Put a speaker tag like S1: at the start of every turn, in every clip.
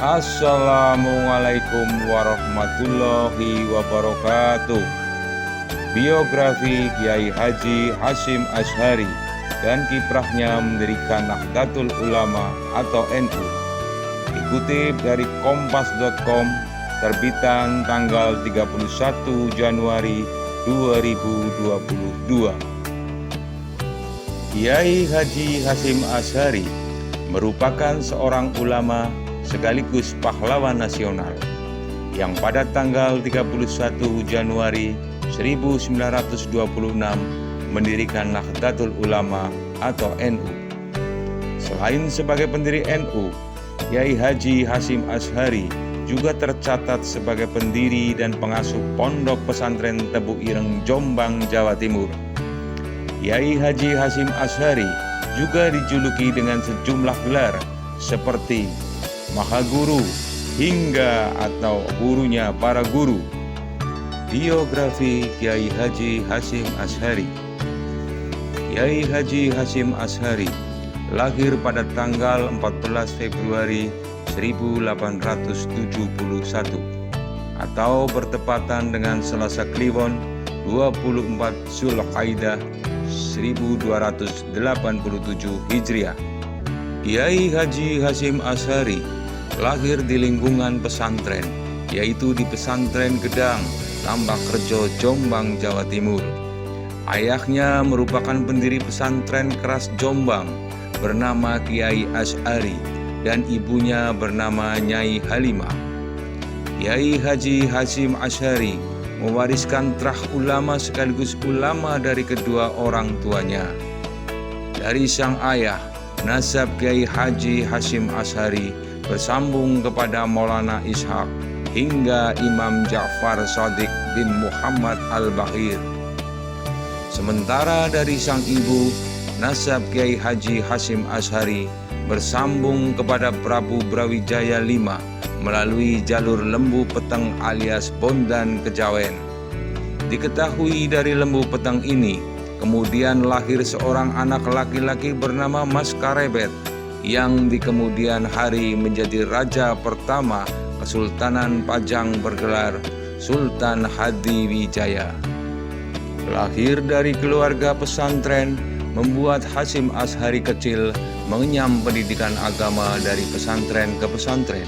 S1: Assalamualaikum warahmatullahi wabarakatuh. Biografi Kiai Haji Hasyim Asy'ari dan kiprahnya mendirikan Nahdlatul Ulama atau NU. Dikutip dari kompas.com, terbitan tanggal 31 Januari 2022. Kiai Haji Hasyim Asy'ari merupakan seorang ulama sekaligus pahlawan nasional yang pada tanggal 31 Januari 1926 mendirikan Nahdlatul Ulama atau NU. Selain sebagai pendiri NU, Kiai Haji Hasyim Asy'ari juga tercatat sebagai pendiri dan pengasuh Pondok Pesantren Tebu Ireng, Jombang, Jawa Timur. Kiai Haji Hasyim Asy'ari juga dijuluki dengan sejumlah gelar seperti Maha Guru hingga atau gurunya para guru. Biografi Kiai Haji Hasyim Asy'ari. Kiai Haji Hasyim Asy'ari lahir pada tanggal 14 Februari 1871 atau bertepatan dengan Selasa Kliwon 24 Zulqa'dah 1287 Hijriah. Kiai Haji Hasyim Asy'ari lahir di lingkungan pesantren, yaitu di Pesantren Gedang, Tambakrejo, Jombang, Jawa Timur. Ayahnya merupakan pendiri pesantren keras Jombang bernama Kiai Asy'ari dan ibunya bernama Nyai Halimah. Kiai Haji Hasyim Asy'ari mewariskan terah ulama sekaligus ulama dari kedua orang tuanya. Dari sang ayah, nasab Kiai Haji Hasyim Asy'ari bersambung kepada Maulana Ishaq hingga Imam Ja'far Shadiq bin Muhammad Al-Bahir. Sementara dari sang ibu, nasab Kiai Haji Hasyim Asy'ari bersambung kepada Prabu Brawijaya V melalui jalur Lembu Peteng alias Bondan Kejawen. Diketahui dari Lembu Peteng ini, kemudian lahir seorang anak laki-laki bernama Mas Karebet yang di kemudian hari menjadi raja pertama Kesultanan Pajang bergelar Sultan Hadiwijaya. Lahir dari keluarga pesantren membuat Hasyim Asy'ari kecil mengenyam pendidikan agama dari pesantren ke pesantren.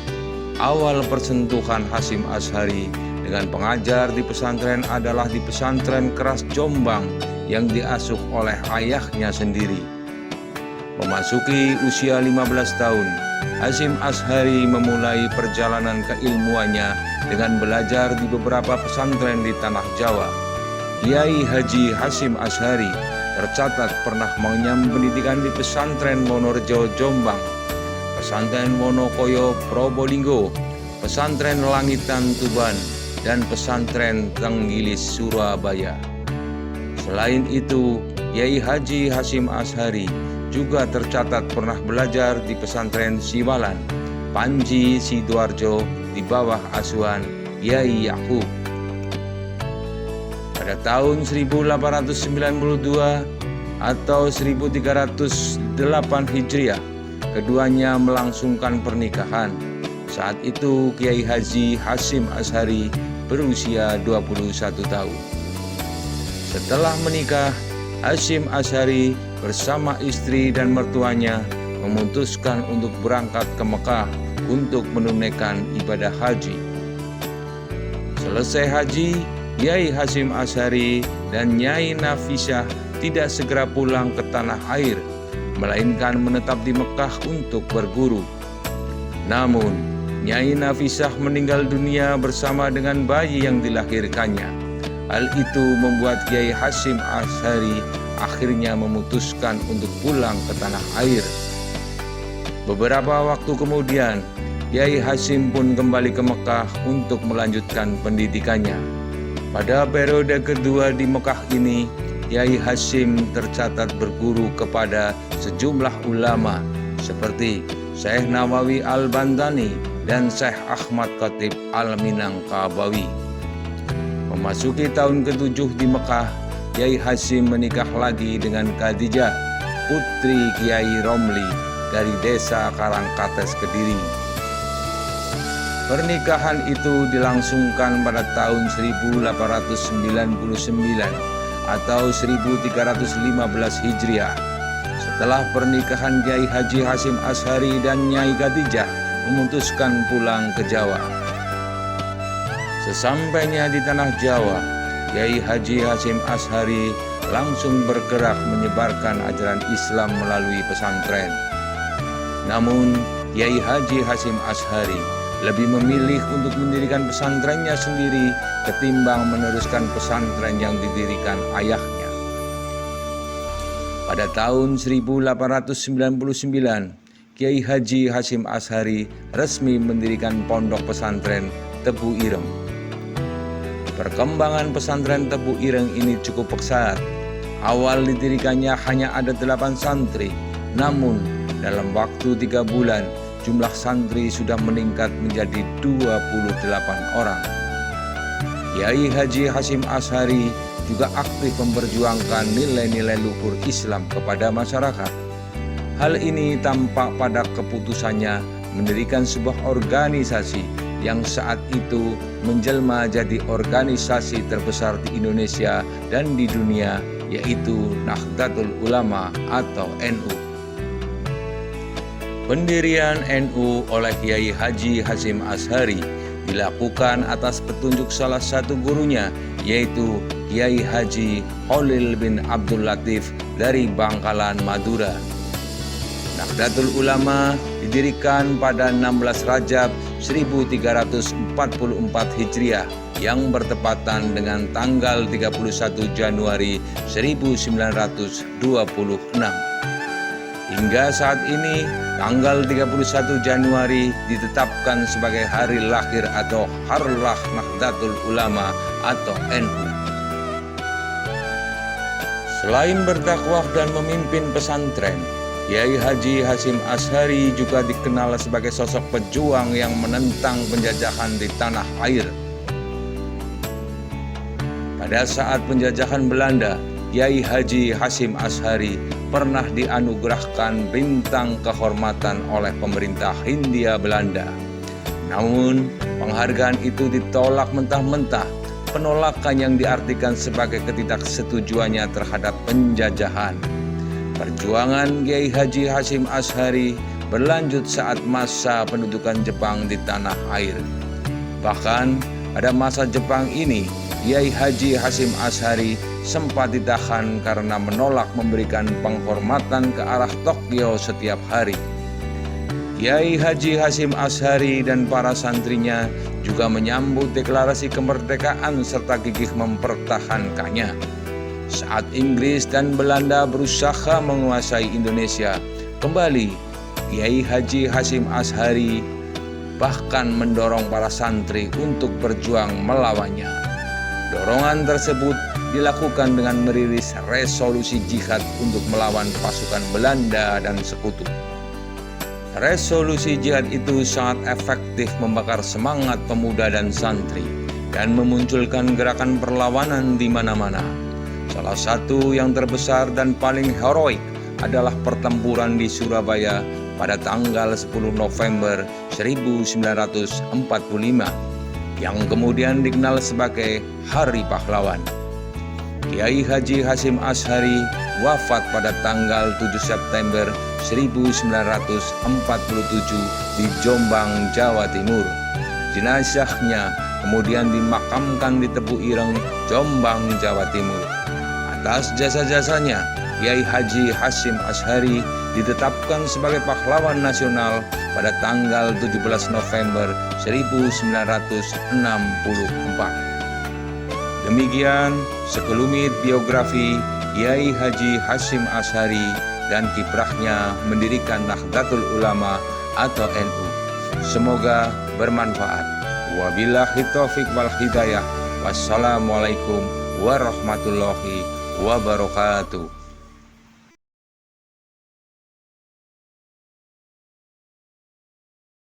S1: Awal persentuhan Hasyim Asy'ari dengan pengajar di pesantren adalah di pesantren keras Jombang yang diasuh oleh ayahnya sendiri. Memasuki usia 15 tahun, Hasyim Asy'ari memulai perjalanan keilmuannya dengan belajar di beberapa pesantren di tanah Jawa. Kiai Haji Hasyim Asy'ari tercatat pernah mengenyam pendidikan di pesantren Wonorejo Jombang, pesantren Wonokoyo Probolinggo, pesantren Langitan Tuban, dan pesantren Tenggilis Surabaya. Selain itu, Kiai Haji Hasyim Asy'ari juga tercatat pernah belajar di pesantren Siwalan, Panji, Sidoarjo di bawah asuhan Kiai Yakub. Pada tahun 1892 atau 1308 Hijriah, keduanya melangsungkan pernikahan. Saat itu Kiai Haji Hasyim Asy'ari berusia 21 tahun. Setelah menikah, Hasyim Asy'ari bersama istri dan mertuanya memutuskan untuk berangkat ke Mekah untuk menunaikan ibadah haji. Selesai haji, Kiai Hasyim Asy'ari dan Nyai Nafisah tidak segera pulang ke tanah air, melainkan menetap di Mekah untuk berguru. Namun, Nyai Nafisah meninggal dunia bersama dengan bayi yang dilahirkannya. Hal itu membuat Kiai Hasyim Asy'ari akhirnya memutuskan untuk pulang ke tanah air. Beberapa waktu kemudian, Kiai Hasyim pun kembali ke Mekah untuk melanjutkan pendidikannya. Pada periode kedua di Mekah ini, Kiai Hasyim tercatat berguru kepada sejumlah ulama seperti Syekh Nawawi Al-Bantani dan Syekh Ahmad Khatib Al-Minangkabawi. Memasuki tahun ke-7 di Mekah, Kiai Hasyim menikah lagi dengan Khadijah, putri Kiai Romli dari desa Karangkates, Kediri. Pernikahan itu dilangsungkan pada tahun 1899 atau 1315 Hijriah. Setelah pernikahan, Kiai Haji Hasyim Asy'ari dan Nyai Khadijah memutuskan pulang ke Jawa. Sesampainya di tanah Jawa, Kiai Haji Hasyim Asy'ari langsung bergerak menyebarkan ajaran Islam melalui pesantren. Namun, Kiai Haji Hasyim Asy'ari lebih memilih untuk mendirikan pesantrennya sendiri ketimbang meneruskan pesantren yang didirikan ayahnya. Pada tahun 1899, Kiai Haji Hasyim Asy'ari resmi mendirikan pondok pesantren Tebu Ireng. Perkembangan pesantren Tebu Ireng ini cukup pesat. Awal didirikannya hanya ada 8 santri, namun dalam waktu 3 bulan, jumlah santri sudah meningkat menjadi 28 orang. Kiai Haji Hasyim Asy'ari juga aktif memperjuangkan nilai-nilai luhur Islam kepada masyarakat. Hal ini tampak pada keputusannya mendirikan sebuah organisasi yang saat itu menjelma jadi organisasi terbesar di Indonesia dan di dunia, yaitu Nahdlatul Ulama atau NU. Pendirian NU oleh Kiai Haji Hasyim Asy'ari dilakukan atas petunjuk salah satu gurunya, yaitu Kiai Haji Khalil bin Abdul Latif dari Bangkalan, Madura. Nahdlatul Ulama didirikan pada 16 Rajab 1344 Hijriah yang bertepatan dengan tanggal 31 Januari 1926. Hingga saat ini, tanggal 31 Januari ditetapkan sebagai hari lahir atau Harlah Nahdlatul Ulama atau NU. Selain berdakwah dan memimpin pesantren, Kiai Haji Hasyim Asy'ari juga dikenal sebagai sosok pejuang yang menentang penjajahan di tanah air. Pada saat penjajahan Belanda, Kiai Haji Hasyim Asy'ari pernah dianugerahkan bintang kehormatan oleh pemerintah Hindia Belanda. Namun, penghargaan itu ditolak mentah-mentah, penolakan yang diartikan sebagai ketidaksetujuannya terhadap penjajahan. Perjuangan Kiai Haji Hasyim Asy'ari berlanjut saat masa pendudukan Jepang di tanah air. Bahkan pada masa Jepang ini, Kiai Haji Hasyim Asy'ari sempat ditahan karena menolak memberikan penghormatan ke arah Tokyo setiap hari. Kiai Haji Hasyim Asy'ari dan para santrinya juga menyambut deklarasi kemerdekaan serta gigih mempertahankannya. Saat Inggris dan Belanda berusaha menguasai Indonesia, kembali Kiai Haji Hasyim Asy'ari bahkan mendorong para santri untuk berjuang melawannya. Dorongan tersebut dilakukan dengan merilis resolusi jihad untuk melawan pasukan Belanda dan sekutu. Resolusi jihad itu sangat efektif membakar semangat pemuda dan santri dan memunculkan gerakan perlawanan di mana-mana. Salah satu yang terbesar dan paling heroik adalah pertempuran di Surabaya pada tanggal 10 November 1945 yang kemudian dikenal sebagai Hari Pahlawan. Kiai Haji Hasyim Asy'ari wafat pada tanggal 7 September 1947 di Jombang, Jawa Timur. Jenazahnya kemudian dimakamkan di Tebu Ireng, Jombang, Jawa Timur. Atas jasa-jasanya, Kiai Haji Hasyim Asy'ari ditetapkan sebagai pahlawan nasional pada tanggal 17 November 1964. Demikian sekelumit biografi Kiai Haji Hasyim Asy'ari dan kiprahnya mendirikan Nahdlatul Ulama atau NU. Semoga bermanfaat. Wabillahi taufiq wal hidayah. Wassalamualaikum warahmatullahi wabarakatuh.